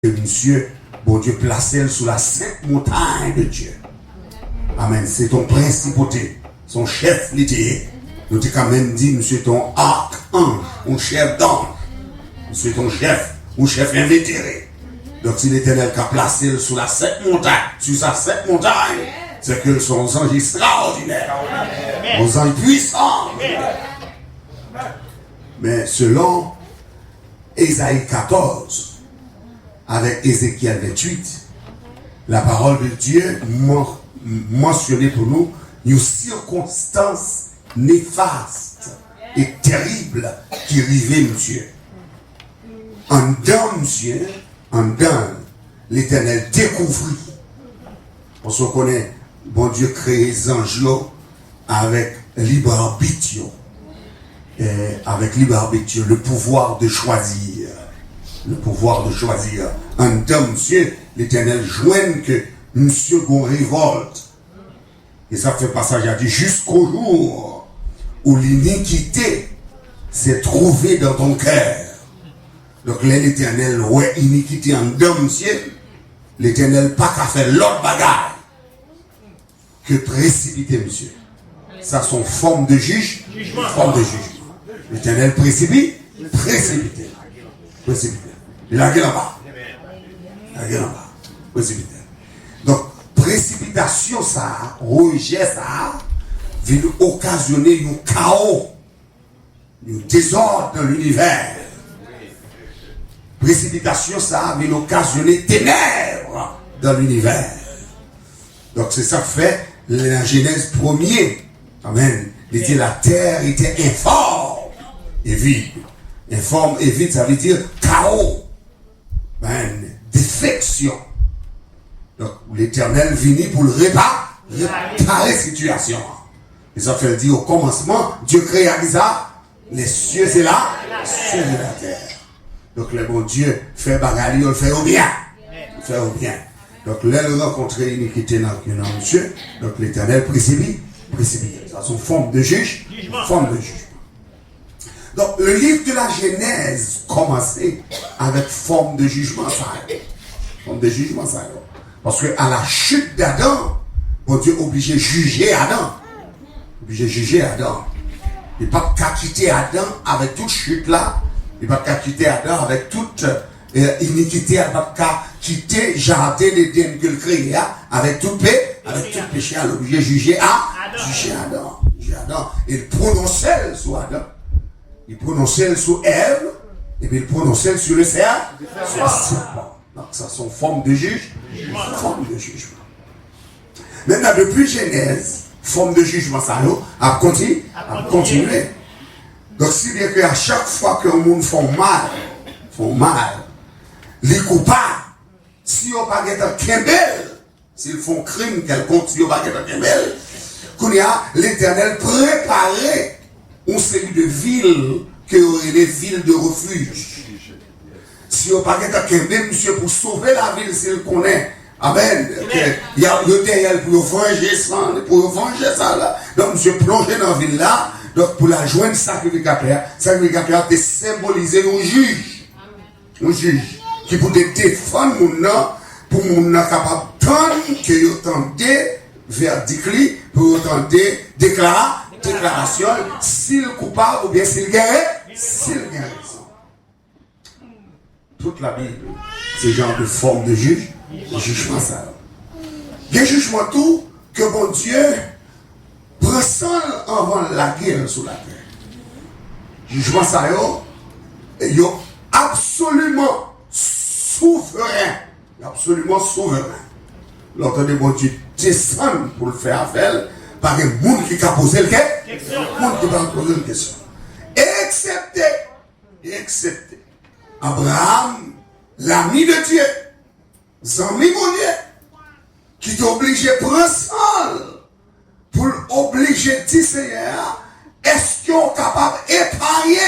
monsieur, bon Dieu, placé sous la sainte montagne de Dieu. Amen. C'est ton principauté, son chef l'été. Nous t'ai quand même dit, monsieur, ton archange, ton chef d'ange. Monsieur, ton chef, ou chef invétéré. Donc, si l'Éternel a placé sous la sainte montagne, sur sa sainte montagne, c'est que son ange extraordinaire, son ange puissant. Mais selon Ésaïe 14, avec Ézéchiel 28, la parole de Dieu mentionnée pour nous une circonstance néfaste et terrible qui arrivait, monsieur. En dedans, monsieur, en dedans, l'Éternel découvrit. Parce qu'on connaît, bon Dieu créé les anges avec libre arbitre. Avec libre arbitre, le pouvoir de choisir. Le pouvoir de choisir. En dedans, monsieur, l'Éternel joigne que monsieur qu'on révolte. Et ça fait passage à dire jusqu'au jour où l'iniquité s'est trouvée dans ton cœur. Donc l'Éternel, ouais, iniquité en dedans, monsieur, l'Éternel pas qu'à faire l'autre bagaille que précipiter, monsieur. Ça, son forme de juge, forme de jugement. L'Éternel précipite, précipité. Précipité. La gueule en bas. La gueule en bas. Précipité. Donc, précipitation, ça, rejet, ça, vient occasionner un chaos, un désordre dans l'univers. Précipitation, ça, vient occasionner ténèbres dans l'univers. Donc, c'est ça que fait la Genèse 1er. Amen. Il dit la terre était informe et vide. Informe et vide, ça veut dire chaos. Défection. Donc, l'Éternel vient pour le réparer la situation. Et ça fait dire au commencement, Dieu créa ça, les cieux et la terre. Donc, le bon Dieu fait bagarre, il le fait au bien. Il fait au bien. Donc, là, il rencontre l'iniquité dans monsieur. Donc, l'Éternel précipite. Ça, c'est une forme de juge. Forme de jugement. Donc, le livre de la Genèse commençait avec forme de jugement. Forme de jugement, ça. Parce qu'à la chute d'Adam, bon Dieu est obligé de juger Adam. Obligé de juger Adam. Il n'est pas qu'à quitter Adam avec toute chute là. Il n'est pas qu'à quitter Adam avec toute iniquité. Il n'est pas qu'à quitter jardin d'Éden qu'il crée avec tout péché. Il est obligé de juger Adam. Il prononçait sur Adam. Il prononçait sur Ève. Et puis il prononçait sur le serpent. Donc ça, c'est une forme de juge. Forme de jugement. Maintenant, depuis Genèse, forme de jugement, ça a continué. Donc, si bien qu'à chaque fois que le monde font mal, les coupables, si on pas être Kembel, s'ils font crime quelconque, si on pas être Kembel, qu'on y a l'Éternel préparé une série de villes qui auraient des villes de refuge. Si on pas être Kembel, monsieur, pour sauver la ville, s'il connaît, amen, il y a le derrière pour venger ça, là. Donc, monsieur, plongé dans la ville là. Donc, pour la joindre sacrificateur est symbolisé un juge. Un juge qui peut défendre mon nom, pour mon nom capable d'entendre que vous entendez verdict, pour entendre déclaration, s'il est coupable ou bien s'il gagne raison. Toute la Bible, c'est genre de forme de jugement ça. Il y a jugement tout que bon Dieu prend seul avant la guerre sur la terre. Jugement ça, est absolument souverain. Absolument souverain. L'entendez, bon Dieu descend pour le faire affaire par un monde qui a posé le question. Monde qui va poser une question. Excepté Abraham, l'ami de Dieu, Zami mon Dieu, qui t'a obligé de prendre seul pour obliger de Seigneur, est-ce qu'ils sont capables d'épargner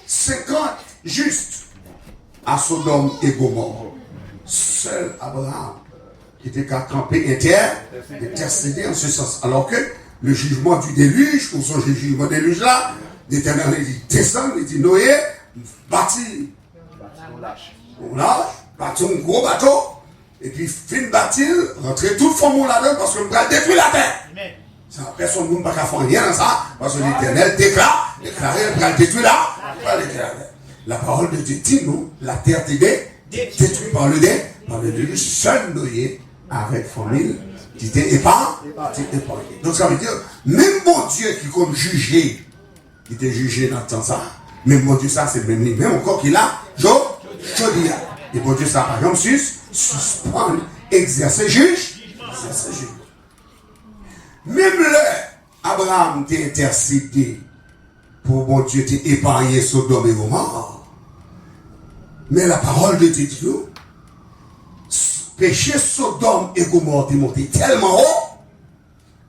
50 justes à Sodome et Gomorrhe? Seul Abraham qui était qu'à camper intercéder en ce sens. Alors que le jugement du déluge, ou son jugement déluge là, l'Éternel dit descend, il dit Noé, bâtit On a bâti un gros bateau, et puis fin bâtir, rentrer tout le fond là-dedans parce qu'on va détruire la terre. Ça, personne ne peut pas faire rien dans ça, parce que l'Éternel déclare, il va détruire la parole de Dieu dit nous, la terre était détruite par le déluge, seul Noé avec famille qui était épargné. Donc ça veut dire, même bon Dieu qui comme jugé, il était jugé dans le temps ça, même bon Dieu ça c'est le même livre, même encore qu'il a, joli. Et bon Dieu ça par exemple, suspend, exercer juge. Même là, Abraham t'a intercédé pour bon Dieu t'épargner Sodome et Gomorrhe. Mais la parole de Dieu, péché Sodome et Gomorrhe est monté tellement haut,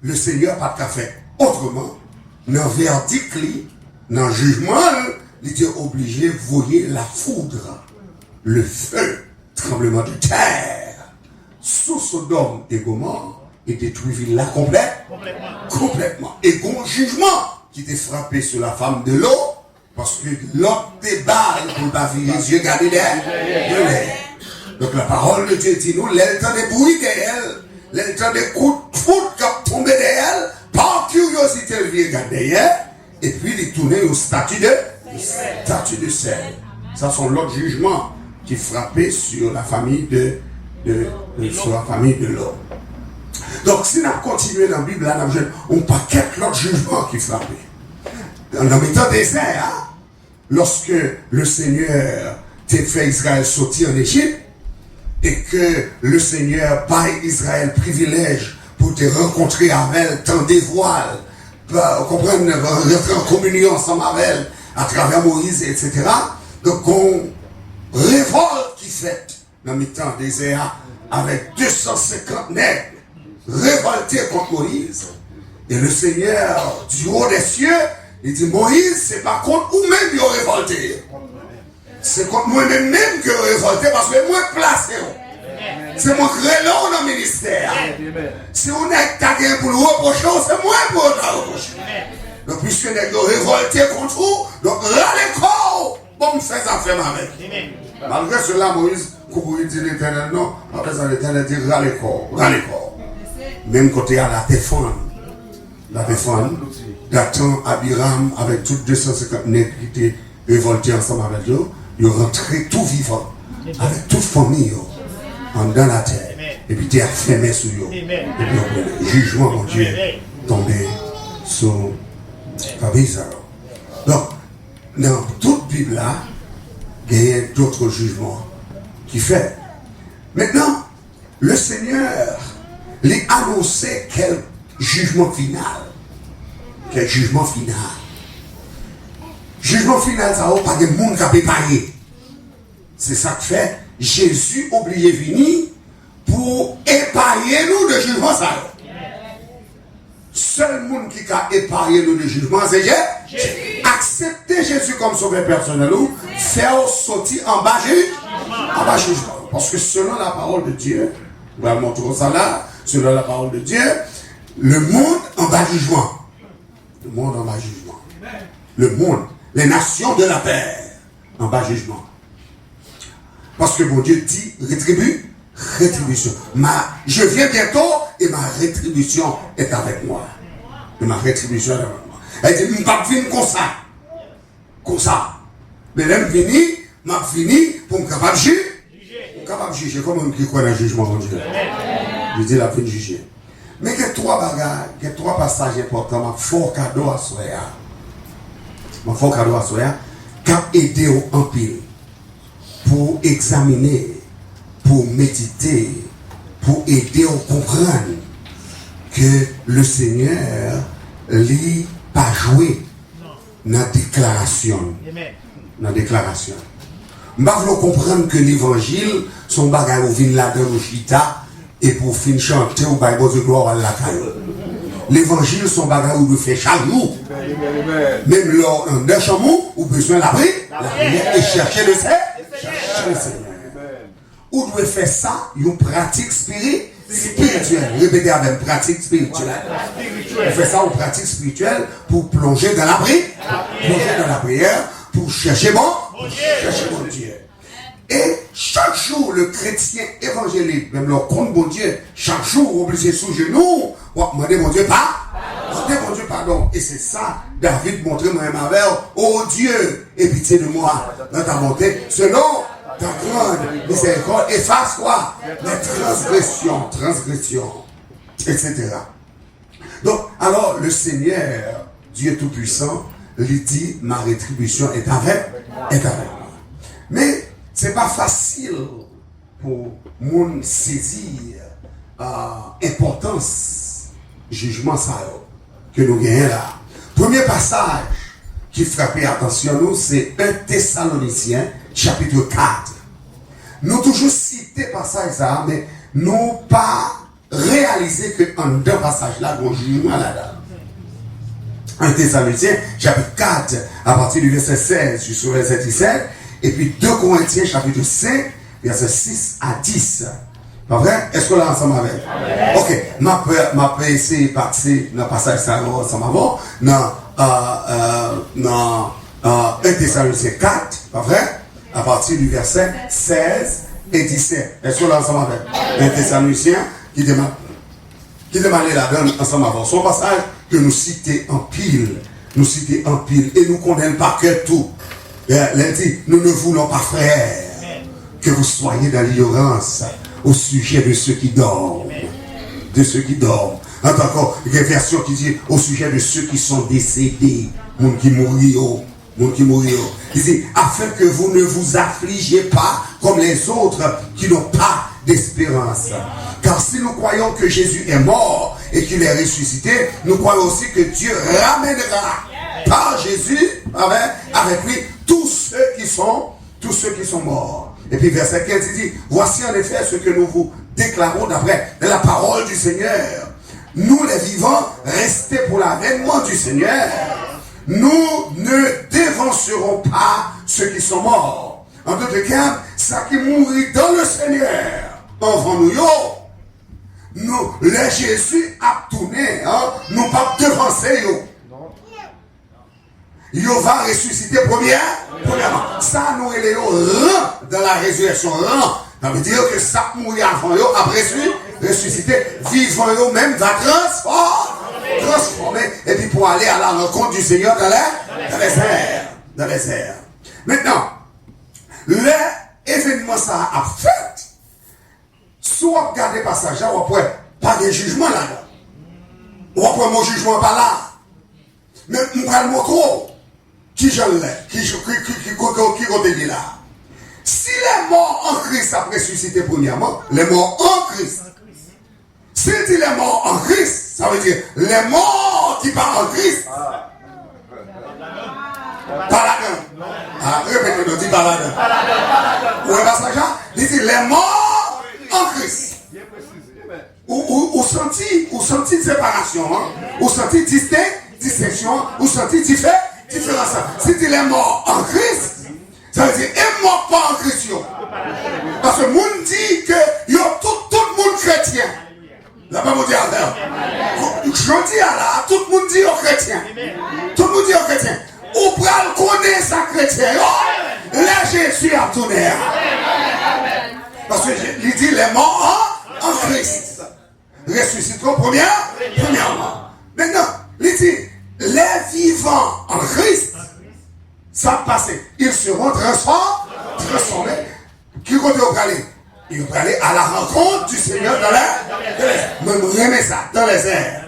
le Seigneur n'a pas fait autrement. Dans le verdict, dans le jugement, il était obligé de voyer la foudre, le feu, tremblement de terre, sous Sodome et Gomorrhe, et détruit la complètement. Et bon jugement qui était frappé sur la femme de l'eau, parce que l'autre débat pour ne pas virer les yeux, garder l'air. Donc la parole de Dieu dit nous, l'entend des bruits d'elle, l'entend des coups de foudre qui tombent d'elle, par curiosité, elle vient garder et puis il tournait au statut de sel. Ça sont l'autre jugement qui frappait sur la famille de l'eau. Donc, si on continue dans la Bible, là, on paquet l'autre jugement qui frappait. Dans le temps désert, lorsque le Seigneur t'a fait Israël sortir en Égypte, et que le Seigneur paye Israël privilège pour te rencontrer avec elle, t'en dévoile, comprendre, rentrer en communion ensemble avec elle, à travers Moïse, etc. Donc, on révolte qui fait dans le temps désert avec 250 nègres révoltés contre Moïse. Et le Seigneur, du haut des cieux, il dit, Moïse, c'est pas contre vous-même qui ont révolté. C'est contre moi-même que vous révolté parce que moi placé. C'est moi qui créé dans le ministère. Si on est tagué pour le reprocher, c'est moi pour le reprocher. Donc, puisque vous êtes révolté contre vous, donc râlez corps, bon, me fait ça faire avec. Malgré cela, Moïse, il dit l'Éternel, non, après ça, l'Éternel dit râlez corps. Même côté à la défendre, Dathan, Abiram, avec toutes 250 nègres qui étaient révoltés ensemble avec eux, ils ont rentré tout vivant, avec toute famille, dans la terre. Et puis ils ont fermé sur eux. Et puis le jugement, mon Dieu, tombé sur Fabrice. Donc, dans toute Bible là, il y a d'autres jugements qui fait. Maintenant, le Seigneur lui a annoncé quel jugement final. Quel jugement final. Jugement final, ça va pas de monde qui a préparé. C'est ça que fait Jésus obligé venir pour épargner nous de jugement ça. Seul monde qui a épargné nous de jugement, c'est Jésus. Accepter Jésus comme sauveur personnel ou faire sortir en bas jugement. Parce que selon la parole de Dieu, on va montrer ça là, selon la parole de Dieu, le monde en bas jugement. Le monde en bas jugement. Le monde, les nations de la terre en bas jugement. Parce que mon Dieu dit rétribution. Je viens bientôt et ma rétribution est avec moi. Et ma rétribution est avec moi. Elle dit, je ne vais pas venir comme ça. Mais là, je vais venir pour me capable de juger. Capable de juger, comme on qui croit dans le jugement, mon Dieu. Je dis la fin de juger. Mais il y a trois bagages, il y a trois passages importants. Ma fort cadeau à soi. Qui a aidé au empile pour examiner, pour méditer, pour aider à comprendre que le Seigneur n'a pas joué dans la déclaration. Dans la déclaration. Je veux comprendre que l'évangile, son bagage au vin là-dedans au chita, et pour finir chanter au bail de gloire à la caille. L'évangile, son bagage où il fait chaque jour. Même lors d'un chamou, où besoin la prière et chercher le Seigneur. Où doit faire ça, une pratique spirituelle. Répétez avec pratique spirituelle. On fait ça en pratique spirituelle pour plonger dans la prière. Plonger dans la prière pour chercher mon Dieu. Et chaque jour, le chrétien évangélique, même leur compte bon Dieu, chaque jour, obligé sous genou, demander mon Dieu pardon. Et c'est ça, David montrait moi avec, oh Dieu, aie pitié de moi, dans ta bonté, selon ta grande miséricorde, efface quoi? Les transgressions, etc. Donc, alors, le Seigneur, Dieu Tout-Puissant, lui dit, ma rétribution est avec moi. Mais, c'est pas facile pour moun saisir importance jugement ça que nous gagnons là. Premier passage qui frappait attention nous, c'est 1 Thessaloniciens chapitre 4. Nous toujours cité passage ça, mais nous pas réalisé que en deux passages là, nous jugement là-dedans. 1 Thessaloniciens chapitre 4 à partir du verset 16 jusqu'au verset 17. Et puis 2 Corinthiens chapitre 5, verset 6 à 10. Pas vrai? Est-ce que là ensemble avec? Amen. Ok. Ma peux essayer de passer dans le passage ça ensemble avant. Dans 1 Thessaloniciens 4, pas vrai? À partir du verset 16 et 17. Est-ce que là ensemble avec? 1 Thessaloniciens qui demande la donne ensemble avant. Son passage que nous citons en pile. Et nous condamnons par cœur tout. Elle dit, nous ne voulons pas, frères, que vous soyez dans l'ignorance au sujet de ceux qui dorment. En tant que version qui dit au sujet de ceux qui sont décédés, monde qui mouriront. Il dit, afin que vous ne vous affligez pas comme les autres qui n'ont pas d'espérance. Car si nous croyons que Jésus est mort et qu'il est ressuscité, nous croyons aussi que Dieu ramènera par Jésus avec lui tous ceux qui sont morts. Et puis verset 15 il dit, voici en effet ce que nous vous déclarons d'après la parole du Seigneur. Nous les vivants, restés pour l'avènement du Seigneur, nous ne dévancerons pas ceux qui sont morts. En d'autres termes, ça qui mourit dans le Seigneur, avant nous, les Jésus a tourné, nous pas devancer il va ressusciter premièrement. Ça nous est rang dans la résurrection. Ça veut dire que ça mourir avant eux, après ressusciter, vivant eux même va transformer. Et puis pour aller à la rencontre du Seigneur dans les airs. Maintenant, l'événement ça a fait. Soit regardez passage là, ou après, pas de jugement là-dedans. Ou après mon jugement pas là. Mais nous prenons mon trop. Qui j'en l'ai, qui continue là. Si les morts en Christ a ressuscité premièrement, les morts en Christ. Si dit les morts en Christ, ça veut dire les morts qui partent en Christ. Paladin. Répétez-nous, dit paladin. Où est passage là? Il dit les morts en Christ. Ou senti séparation, ou senti distinction, ou senti différence. Si tu es mort en Christ, ça veut dire est mort pas en Christ. Parce que le monde dit que tout le monde chrétien. Là pas mon dire je dis à là, tout le monde dit aux chrétiens. Tout le monde dit aux chrétiens. Ou pral connaître sa chrétien. Là Jésus a tourné. Parce que il dit les morts en Christ. Ressusciteront premièrement. Maintenant, il dit les vivants en Christ, ça passe. Ils seront transformés. Qui vont aller? Ils vont aller à la rencontre du Seigneur dans les airs. Même remet ça, dans les airs.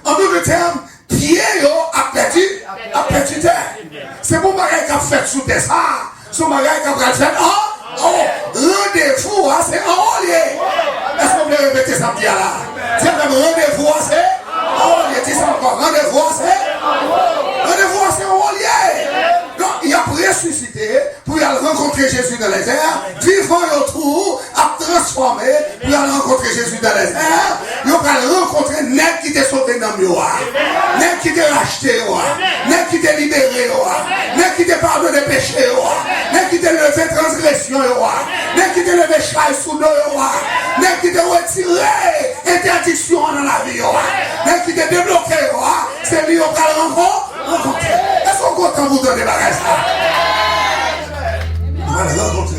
En d'autres termes, Pierre a perdu terre. C'est mon bagage qui a fait sous terre. Son bagage qui a fait rendez-vous, c'est en haut lié. Est-ce qu'on peut répéter ça bien là? C'est comme rendez-vous, c'est en haut lié. Dis ça encore. Rendez-vous, c'est en haut lié. Donc, il a ressuscité pour aller rencontrer Jésus dans les airs. Vivant autour, a transformé pour aller rencontrer Jésus dans les airs. Il va rencontrer Nèg qui t'a sauvé dans le miroir. Nèg qui t'a racheté. Nèg qui t'a libéré. Nèg qui t'a pardonné des péchés. Nèg qui t'a levé transgression. Nèg qui t'a levé chaille sous l'eau. Nèg qui t'a retiré interdiction dans la vie. Nèg qui t'a débloqué. C'est lui qui va rencontrer. Est-ce qu'on compte quand vous donnez la reste là? On va les rencontrer.